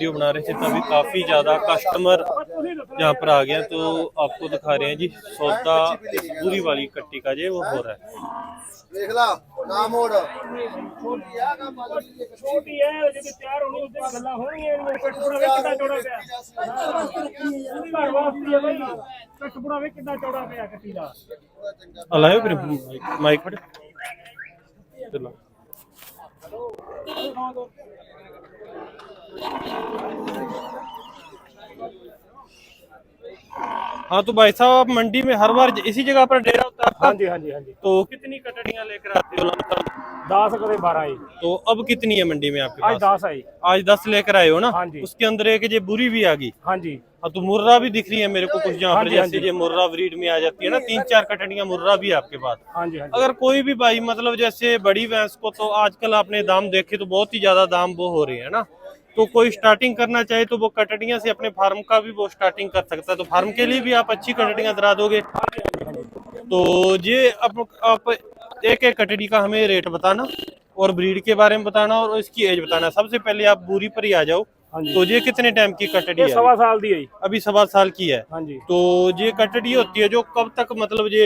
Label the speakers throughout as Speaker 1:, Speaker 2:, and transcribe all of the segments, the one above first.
Speaker 1: Video बना रहे थे तभी काफी ज्यादा कस्टमर यहाँ पर आ गया, तो आपको दिखा रहे हैं जी सौदा पूरी वाली कट्टी का जो वो हो रहा है।
Speaker 2: देख ला ना मोड़
Speaker 3: छोटी है जब तैयार होनी उससे गल्ला होनी है कटपुरा वे कितना चौड़ा पे घर वास्ते है भाई कटपुरा वे कितना चौड़ा पे कट्टी दा
Speaker 1: अलायो फिर माइक फट चलो। हाँ तो भाई साहब आप मंडी में हर बार इसी जगह पर डेरा होता है आपका?
Speaker 3: हाँ जी हाँ जी हाँ जी।
Speaker 1: तो कितनी कटड़ियां लेकर आते हो मतलब?
Speaker 3: 10 कदे 12 आई।
Speaker 1: तो अब कितनी है मंडी में आपके
Speaker 3: आज
Speaker 1: पास?
Speaker 3: 10 आई।
Speaker 1: आज 10 लेकर आए हो ना?
Speaker 3: हाँ जी।
Speaker 1: उसके अंदर एक ये बुरी भी आ गई।
Speaker 3: हाँ जी।
Speaker 1: हाँ तो मुर्रा भी दिख रही है मेरे को कुछ जहाँ
Speaker 3: हाँ
Speaker 1: पर
Speaker 3: जी, हाँ
Speaker 1: जैसे
Speaker 3: जी।
Speaker 1: ये मुर्रा ब्रीड में आ जाती है ना, 3-4 कटड़ियां मुर्रा भी है आपके पास।
Speaker 3: हाँ जी हाँ जी।
Speaker 1: अगर कोई भी भाई मतलब जैसे बड़ी भैंस को तो आजकल आपने दाम देखे तो बहुत ही ज्यादा दाम वो हो रहे हैं ना, तो कोई स्टार्टिंग करना चाहे तो वो कटड़ियां से अपने फार्म का भी वो स्टार्टिंग कर सकता है, तो फार्म के लिए भी आप अच्छी कटड़ियां दिला दोगे। तो ये आप एक एक कटड़ी का हमें रेट बताना और ब्रीड के बारे में बताना और इसकी एज बताना। सबसे पहले आप बुरी पर ही आ जाओ। तो ये कितने टाइम की कटड़ी
Speaker 3: ये
Speaker 1: है?
Speaker 3: 1.25 साल दी है।
Speaker 1: अभी 1.25 साल की है।
Speaker 3: हाँ जी।
Speaker 1: तो ये कटड़ी होती है जो कब तक मतलब ये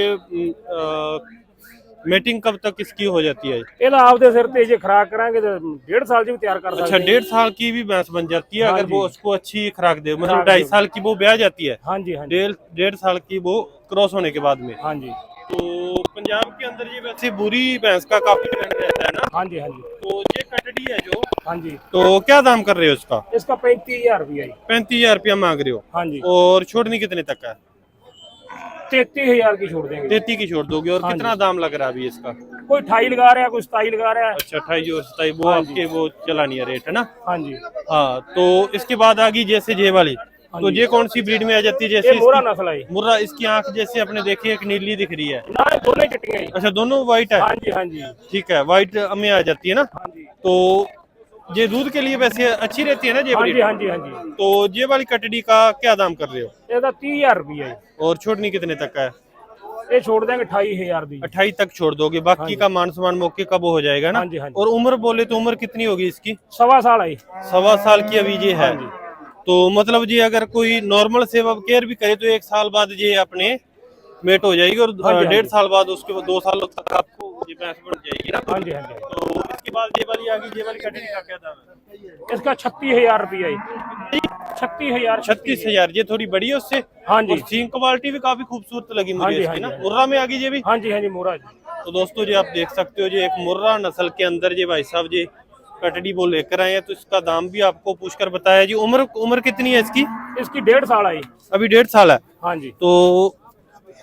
Speaker 1: मीटिंग कब तक इसकी हो जाती है?
Speaker 3: ਇਹਦਾ ਆਪਦੇ ਸਿਰ ਤੇ ਜੇ ਖਰਾਕ ਕਰਾਂਗੇ तो 1.5 साल जी तैयार कर सकते
Speaker 1: अच्छा,
Speaker 3: हैं।
Speaker 1: 1.5 साल की भी भैंस बन जाती है
Speaker 3: हाँ
Speaker 1: अगर
Speaker 3: जी।
Speaker 1: वो उसको अच्छी खुराक दे, मतलब
Speaker 3: खुराक
Speaker 1: 2.5
Speaker 3: दे।
Speaker 1: साल की वो ब्याह जाती है।
Speaker 3: हाँ जी हाँ जी।
Speaker 1: 1.5 साल की वो क्रॉस होने के बाद में।
Speaker 3: हाँ जी।
Speaker 1: तो पंजाब के अंदर ये वैसे बुरी भैंस का काफी ट्रेंड रहता है ना।
Speaker 3: हाँ जी हाँ जी।
Speaker 1: तो ये कटड़ी है जो,
Speaker 3: हाँ जी।
Speaker 1: तो क्या दाम कर रहे हो इसका?
Speaker 3: इसका 35,000 रुपया।
Speaker 1: 35,000 रुपया मांग रहे हो?
Speaker 3: हाँ जी।
Speaker 1: और छोड़नी कितने तक है?
Speaker 3: 33,000 की छोड़ देंगे।
Speaker 1: 33 की छोड़ दोगे। और
Speaker 3: हाँ
Speaker 1: कितना दाम लग रहा है अभी इसका?
Speaker 3: कोई 28 लगा रहा है, कोई 27 लगा रहा है।
Speaker 1: अच्छा, 28 और 27 वो
Speaker 3: हाँ
Speaker 1: आपके वो चलानी है रेट है ना?
Speaker 3: हाँ जी।
Speaker 1: हाँ तो इसके बाद आ गई जैसे ये वाली, तो ये कौन सी ब्रीड में आ जाती है?
Speaker 3: ये
Speaker 1: जैसे
Speaker 3: मोरा नस्ल है।
Speaker 1: मुर्रा, इसकी आंख जैसे अपने देखी एक नीली दिख रही है
Speaker 3: ना दोनों चिट्टियां ही।
Speaker 1: अच्छा, दोनों व्हाइट है?
Speaker 3: हाँ जी हाँ जी।
Speaker 1: ठीक है, व्हाइट में आ जाती है ना?
Speaker 3: हाँ जी।
Speaker 1: तो ये दूध के लिए वैसे अच्छी रहती है ना ये
Speaker 3: हाँ
Speaker 1: ब्रीड?
Speaker 3: जी हाँ जी हाँ जी।
Speaker 1: तो ये वाली कटड़ी का क्या दाम कर रहे हो?
Speaker 3: ਇਹਦਾ 30,000 रुपया है।
Speaker 1: और छोड़नी कितने तक है?
Speaker 3: ये छोड़ देंगे 28,000 दी।
Speaker 1: 28 तक छोड़ दोगे, बाकी का मान सम्मान मौके का वो हो जाएगा ना?
Speaker 3: हाँ जी हाँ जी।
Speaker 1: और उम्र बोले तो उम्र कितनी होगी इसकी?
Speaker 3: 1.25 साल है।
Speaker 1: 1.25 साल की अभी ये है।
Speaker 3: हाँ जी।
Speaker 1: तो मतलब जी अगर कोई नॉर्मल सेवा केयर भी करे तो 1 साल बाद ये अपने मेट हो जाएगी और
Speaker 3: हाँ जी, हाँ
Speaker 1: 1.5
Speaker 3: जी।
Speaker 1: साल बाद उसके बाद 2 साल तक आपको ये भैंस बन जाएगी ना?
Speaker 3: हाँ जी हाँ जी।
Speaker 1: तो इसके बाद ये वाली आ गई, ये वाली कटड़ी का क्या दाम है?
Speaker 3: इसका 36,000 रुपया है। 36,000।
Speaker 1: 36,000। ये थोड़ी बड़ी है उससे?
Speaker 3: हाँ जी।
Speaker 1: और सींग क्वालिटी भी काफी खूबसूरत लगी
Speaker 3: हाँ
Speaker 1: मुझे
Speaker 3: जी,
Speaker 1: इसकी
Speaker 3: हाँ
Speaker 1: ना।
Speaker 3: जी।
Speaker 1: मुर्रा में आ गई ये भी?
Speaker 3: हाँ जी हाँ जी मोरा जी।
Speaker 1: तो दोस्तों जी आप देख सकते हो, जो एक मुर्रा नस्ल के अंदर ये भाई साहब जी कटड़ी वो लेकर आए हैं, तो इसका दाम भी आपको पूछकर बताया जी। उम्र कितनी है इसकी?
Speaker 3: इसकी 1.5 साल आई।
Speaker 1: अभी 1.5 साल है।
Speaker 3: हाँ जी।
Speaker 1: तो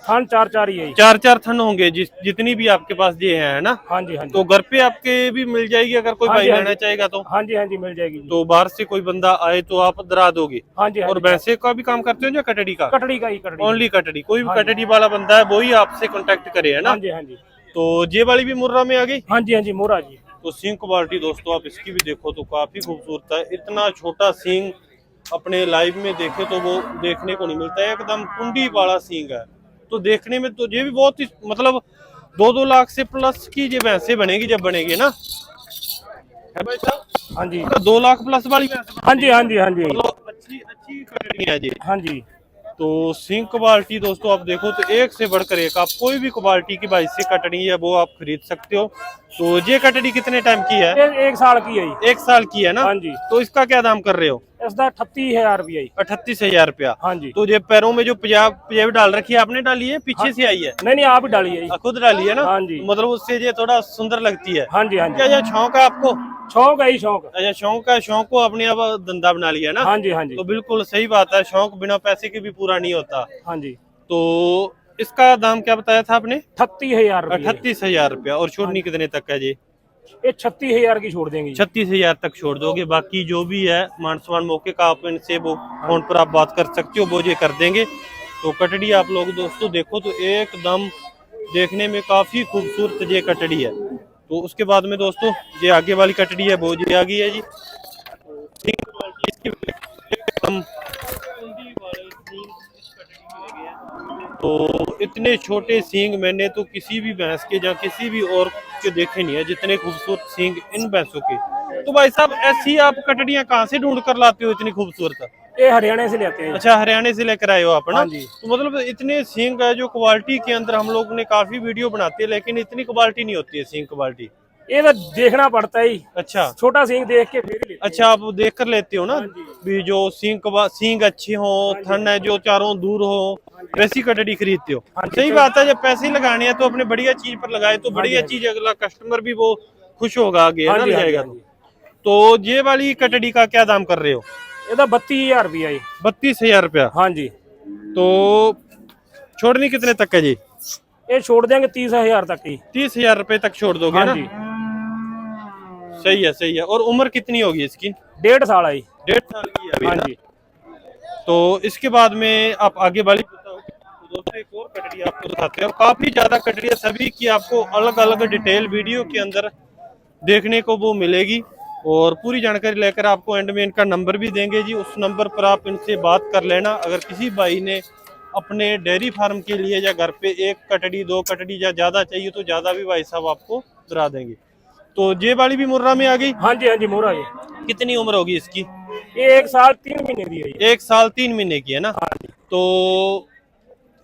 Speaker 3: थान 4-4 ही है।
Speaker 1: 4-4 थन होंगे जितनी भी आपके पास ये है ना?
Speaker 3: हाँ जी हाँ जी।
Speaker 1: तो घर पे आपके भी मिल जाएगी अगर कोई
Speaker 3: हाँ
Speaker 1: भाई
Speaker 3: जी, हाँ
Speaker 1: लेना
Speaker 3: जी।
Speaker 1: चाहेगा तो?
Speaker 3: हाँ जी हाँ जी मिल जाएगी जी।
Speaker 1: तो बाहर से कोई बंदा आए तो आप डरा दोगे?
Speaker 3: हाँ जी हाँ
Speaker 1: और
Speaker 3: जी।
Speaker 1: भैंसे का भी काम करते हो या कटड़ी का?
Speaker 3: कटड़ी का ही कटड़ी।
Speaker 1: ओनली कटड़ी? कोई भी
Speaker 3: हाँ जी।
Speaker 1: कटड़ी वाला बंदा है वो ही आपसे कांटेक्ट करे है ना?
Speaker 3: हाँ जी हाँ जी।
Speaker 1: तो ये वाली भी मुर्रा में आ गई?
Speaker 3: हाँ जी हाँ जी मोरा जी।
Speaker 1: तो सींग क्वालिटी दोस्तों आप इसकी भी देखो तो काफी खूबसूरत है। इतना छोटा सींग अपने लाइव में देखे तो वो देखने को नहीं मिलता है, एकदम कुंडी वाला सींग है। तो देखने में तो ये भी बहुत ही मतलब 2-2 लाख से प्लस की ये भैंसे बनेगी जब बनेगी ना, है भाई साहब?
Speaker 3: हाँ जी।
Speaker 1: 2 लाख प्लस वाली भैंस
Speaker 3: हाँ जी हाँ जी हाँ जी।
Speaker 1: मतलब अच्छी अच्छी कटड़ी है जी।
Speaker 3: हाँ जी।
Speaker 1: तो सिंग क्वालिटी दोस्तों आप देखो तो एक से बढ़कर एक, आप कोई भी क्वालिटी की भाई से कटड़ी है वो आप खरीद सकते हो। तो ये कटड़ी कितने टाइम की है?
Speaker 3: 1 साल की है।
Speaker 1: 1 साल की है ना?
Speaker 3: हाँ जी।
Speaker 1: तो इसका क्या दाम कर रहे हो?
Speaker 3: इसका 38,000 रुपया।
Speaker 1: 38,000 रुपया।
Speaker 3: हाँ जी।
Speaker 1: तो ये पैरों में जो पंजाब डाल रखी है आपने डाली है पीछे से आई है?
Speaker 3: नहीं नहीं आप ही डाली है।
Speaker 1: खुद डाली है ना?
Speaker 3: हाँ जी।
Speaker 1: मतलब उससे ये थोड़ा सुंदर लगती है।
Speaker 3: हाँ जी हाँ
Speaker 1: क्या
Speaker 3: जी।
Speaker 1: ये शौक है आपको?
Speaker 3: शौक है ही शौक।
Speaker 1: अच्छा, शौक है, शौक को अपने अब धंधा बना लिया ना?
Speaker 3: हाँ जी हाँ जी।
Speaker 1: तो बिल्कुल सही बात है, शौक बिना पैसे के भी पूरा नहीं होता।
Speaker 3: हाँ जी।
Speaker 1: तो इसका दाम क्या बताया था आपने?
Speaker 3: 38,000 रुपया।
Speaker 1: 38,000 रुपया। और छोड़नी कितने तक है जी?
Speaker 3: ये 36,000 की छोड़ देंगे।
Speaker 1: 36,000 तक छोड़ दोगे, बाकी जो भी है मान सम्मान मौके का आप इनसे वो फोन पर आप बात कर सकते हो, वो ये कर देंगे। तो कटड़ी आप लोग दोस्तों देखो तो एकदम देखने में काफी खूबसूरत ये कटड़ी है। तो उसके बाद में दोस्तों ये आगे वाली कटड़ी है वो ये आ गई है जी। एकदम तो इतने छोटे सींग मैंने तो किसी भी भैंस के या किसी भी और के देखे नहीं है जितने खूबसूरत सींग इन भैंसों के। तो भाई साहब ऐसी आप कटड़ियाँ कहाँ से ढूंढ कर लाते हो इतनी खूबसूरत?
Speaker 3: ये हरियाणा से लेते हैं।
Speaker 1: अच्छा, हरियाणा से लेकर आए हो आप, है ना?
Speaker 3: हाँ जी।
Speaker 1: तो मतलब इतने सींग है जो क्वालिटी के अंदर हम लोग ने काफी वीडियो बनाती है, लेकिन इतनी क्वालिटी नहीं होती है सींग क्वालिटी।
Speaker 3: ये तो देखना पड़ता है ही।
Speaker 1: अच्छा
Speaker 3: छोटा सींग देख के फिर ही लेते
Speaker 1: अच्छा, आप देख कर लेते हो ना
Speaker 3: हाँ जी।
Speaker 1: भी जो सींग अच्छी हो, थन है जो चारों दूर हो, वैसी कटड़ी खरीदते हो।
Speaker 3: हाँ जी।
Speaker 1: सही बात है, जब पैसे लगाने हैं तो अपने बढ़िया चीज पर लगाए तो बढ़िया
Speaker 3: हाँ जी।
Speaker 1: चीज, अगला कस्टमर भी वो खुश होगा आगे, है
Speaker 3: हाँ
Speaker 1: ना,
Speaker 3: जी,
Speaker 1: ले
Speaker 3: हाँ जी,
Speaker 1: जाएगा।
Speaker 3: हाँ जी।
Speaker 1: तो ये वाली कटड़ी का क्या दाम कर रहे हो?
Speaker 3: ये तो 32,000 रुपया है।
Speaker 1: 32,000 रुपया।
Speaker 3: हाँ जी।
Speaker 1: तो छोड़नी कितने तक है जी?
Speaker 3: ये छोड़ देंगे 30,000 तक ही।
Speaker 1: 30,000 रुपए तक छोड़ दोगे
Speaker 3: हाँ
Speaker 1: ना?
Speaker 3: जी।
Speaker 1: सही है, सही है। और उम्र कितनी होगी इसकी?
Speaker 3: 1.5 साल आई।
Speaker 1: 1.5 साल की है अभी
Speaker 3: हाँ
Speaker 1: ना?
Speaker 3: जी।
Speaker 1: तो इसके बाद में आप आगे वाली बताओ। तो दोस्तों एक और कटड़ी आपको दिखाते हैं, और काफी ज्यादा कटड़ियाँ सभी की आपको अलग अलग डिटेल वीडियो के अंदर देखने को वो मिलेगी, और पूरी जानकारी लेकर आपको एंड में इनका नंबर भी देंगे जी। उस नंबर पर आप इनसे बात कर लेना। अगर किसी भाई ने अपने डेयरी फार्म के लिए या घर पे 1 कटड़ी 2 कटड़ी या ज्यादा चाहिए तो ज्यादा भी भाई साहब आपको करा देंगे। तो ये वाली भी मुर्रा में आ गई।
Speaker 3: हाँ जी, हाँ जी, मोरा ये।
Speaker 1: कितनी उम्र होगी इसकी?
Speaker 3: ये 1 साल 3 महीने की है ये।
Speaker 1: 1 साल 3 महीने की है ना?
Speaker 3: हाँ जी।
Speaker 1: तो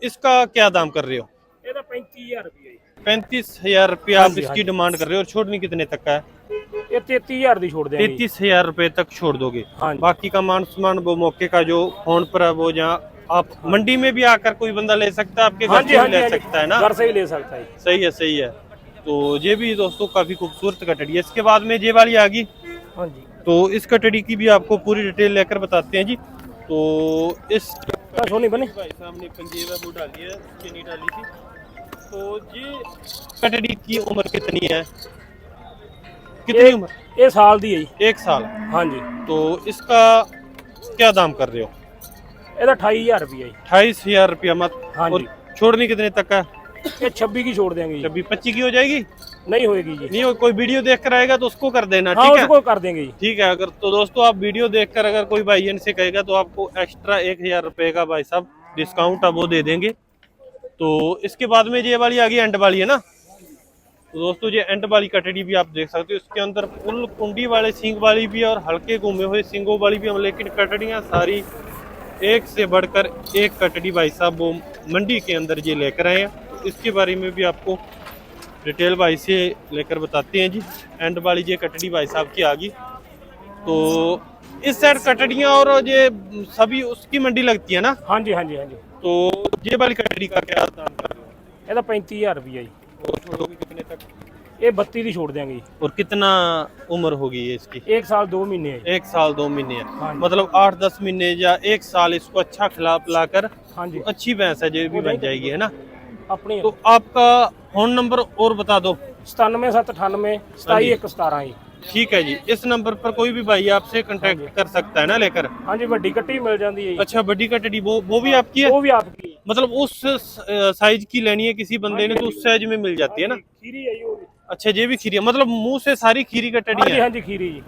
Speaker 1: इसका क्या दाम कर रहे हो?
Speaker 3: ये तो 35,000 रुपया है।
Speaker 1: 35,000 रुपया
Speaker 3: हाँ
Speaker 1: आप
Speaker 3: जी, हाँ
Speaker 1: इसकी
Speaker 3: जी।
Speaker 1: डिमांड कर रहे हो, और छोड़नी कितने तक का है?
Speaker 3: ये 33,000 दी छोड़ देंगे।
Speaker 1: 33,000 रुपए तक छोड़ दोगे।
Speaker 3: हाँ जी।
Speaker 1: बाकी का मान सम्मान वो मौके का जो फोन पर है, वो जहाँ आप मंडी में भी आकर कोई बंदा ले सकता है, आपके
Speaker 3: हाँ
Speaker 1: घर
Speaker 3: जी,
Speaker 1: से
Speaker 3: हाँ
Speaker 1: भी
Speaker 3: जी,
Speaker 1: ले
Speaker 3: हाँ जी।
Speaker 1: सकता है ना?
Speaker 3: घर से ही ले सकता है।
Speaker 1: सही है, सही है। तो ये भी दोस्तों काफी खूबसूरत कटड़ी है। इसके बाद में ये वाली आ गई।
Speaker 3: हाँ जी।
Speaker 1: तो इस कटड़ी की भी आपको पूरी डिटेल लेकर बताते हैं जी। तो इस
Speaker 3: सोनी बने।
Speaker 1: भाई साहब ने पंजेब है वो डाली है, इसकी नहीं डाली थी। तो ये कटड़ी की उम्र कितनी है? कितनी उम्र?
Speaker 3: ये साल दी है जी।
Speaker 1: 1 साल।
Speaker 3: हाँ जी।
Speaker 1: तो इसका क्या दाम कर रहे हो?
Speaker 3: ये तो 28,000 रुपया है।
Speaker 1: 28,000 रुपया मत।
Speaker 3: हाँ
Speaker 1: और
Speaker 3: जी।
Speaker 1: छोड़नी कितने तक है?
Speaker 3: ये 26 की छोड़ देंगे जी।
Speaker 1: 26 की हो जाएगी?
Speaker 3: नहीं होएगी जी।
Speaker 1: नहीं हो, कोई वीडियो देख कर आएगा तो उसको कर देना,
Speaker 3: हाँ,
Speaker 1: ठीक है?
Speaker 3: उसको कर देंगे जी।
Speaker 1: ठीक है। अगर तो दोस्तों आप वीडियो देखकर अगर कोई भाई इनसे कहेगा तो आपको एक्स्ट्रा 1,000 रुपए का भाई साहब डिस्काउंट है वो दे देंगे। तो इसके बाद में ये वाली आ गई, एंड वाली है ना? तो दोस्तों ये एंड वाली कटड़ी भी आप देख सकते हो। इसके अंदर फुल कुंडी वाले सींग वाली भी है और हल्के घूमे हुए सींगों वाली भी है, लेकिन कटड़ियाँ सारी एक से बढ़कर एक कटड़ी भाई साहब वो मंडी के अंदर ये लेकर आए हैं। तो इसके बारे में भी आपको डिटेल भाई से लेकर बताते हैं जी। एंड वाली ये कटड़ी भाई साहब की आ गई। तो इस साइड कटड़ियाँ और ये सभी उसकी मंडी लगती है ना?
Speaker 3: हाँ जी, हाँ जी, हाँ जी।
Speaker 1: तो ये वाली कटड़ी का क्या दाम कर रहे हो?
Speaker 3: ये तो 35,000 रुपया जी।
Speaker 1: और छोड़ोगे कितने तक?
Speaker 3: ये 32 की छोड़ देंगे जी।
Speaker 1: और कितना उम्र होगी ये इसकी?
Speaker 3: 1 साल 2 महीने है।
Speaker 1: 1 साल 2 महीने है।
Speaker 3: हाँ जी।
Speaker 1: मतलब 8-10 महीने या 1 साल इसको अच्छा खिला पिला कर
Speaker 3: हाँ जी।
Speaker 1: अच्छी भैंस है, ये भी बन जाएगी, है ना?
Speaker 3: अपनी
Speaker 1: तो आपका फोन नंबर और बता दो।
Speaker 3: 97 798 27 117 जी।
Speaker 1: ठीक है जी। इस नंबर पर कोई भी भाई आपसे कांटेक्ट कर सकता है ना लेकर?
Speaker 3: हाँ जी, बड़ी कट्टी मिल जाती है जी।
Speaker 1: अच्छा, बड़ी कटड़ी वो भी आपकी है?
Speaker 3: वो भी आपकी है।
Speaker 1: मतलब उस साइज की लेनी है किसी बंदे ने तो उस साइज में मिल जाती है ना?
Speaker 3: खीरी है ये भी।
Speaker 1: अच्छा, ये भी खीरी है, मतलब मुंह से सारी खीरी
Speaker 3: हाँ
Speaker 1: कटड़ी
Speaker 3: जी,
Speaker 1: है।
Speaker 3: हाँ जी, खीरी जी।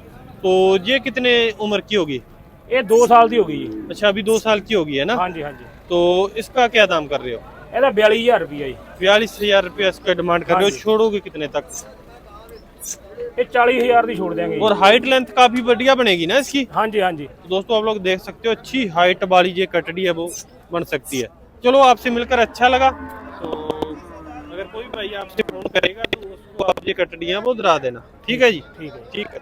Speaker 1: तो ये कितने उम्र की होगी?
Speaker 3: ये 2 साल की हो गई जी।
Speaker 1: अच्छा, अभी 2 साल की होगी, है ना?
Speaker 3: हाँ जी, हाँ जी।
Speaker 1: तो इसका क्या दाम कर रहे हो?
Speaker 3: ये तो 42,000 रुपया जी।
Speaker 1: 42,000 रुपया इसका डिमांड कर रहे हो।
Speaker 3: हाँ जी।
Speaker 1: छोड़ोगे कितने तक?
Speaker 3: ये 40,000 की छोड़ देंगे जी।
Speaker 1: और हाइट लेंथ काफी बढ़िया बनेगी ना इसकी?
Speaker 3: हाँ जी, हाँ जी।
Speaker 1: तो दोस्तों आप लोग देख सकते हो अच्छी हाइट वाली ये कटड़ी है वो बन सकती है। चलो, आपसे मिलकर अच्छा लगा। तो अगर कोई भाई आपसे फोन करेगा तो उसको आप ये कटड़ियाँ वो दिला देना, ठीक है जी?
Speaker 3: ठीक है।
Speaker 1: ठीक है।